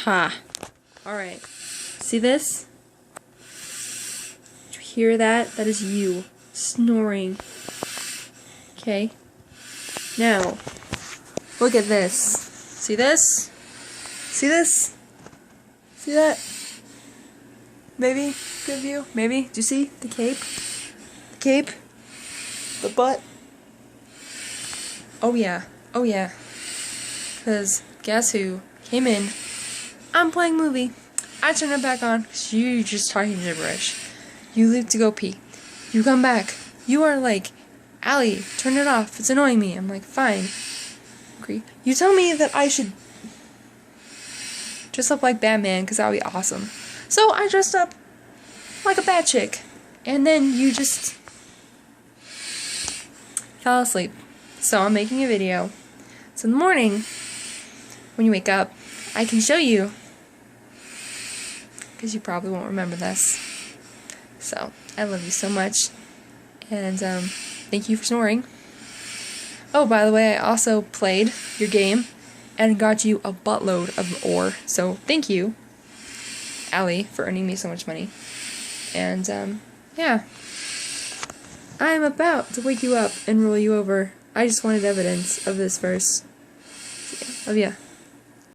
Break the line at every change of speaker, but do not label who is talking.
Ha. Alright. See this? Did you hear that? That is you. Snoring. Okay. Now, look at this. See this? See this? See that? Maybe? Good view? Maybe? Do you see the cape? The cape? The butt? Oh yeah. Oh yeah. Because guess who came in? I'm playing movie. I turn it back on because you're just talking gibberish. You leave to go pee. You come back. You are like, Allie, turn it off. It's annoying me. I'm like, fine. Agree. You tell me that I should dress up like Batman because that would be awesome. So I dressed up like a batchick. And then you just fell asleep. So I'm making a video. So in the morning, when you wake up, I can show you. Because you probably won't remember this. So, I love you so much. And, thank you for snoring. Oh, by the way, I also played your game and got you a buttload of ore. So, thank you, Allie, for earning me so much money. And, yeah. I'm about to wake you up and roll you over. I just wanted evidence of this first. Love ya.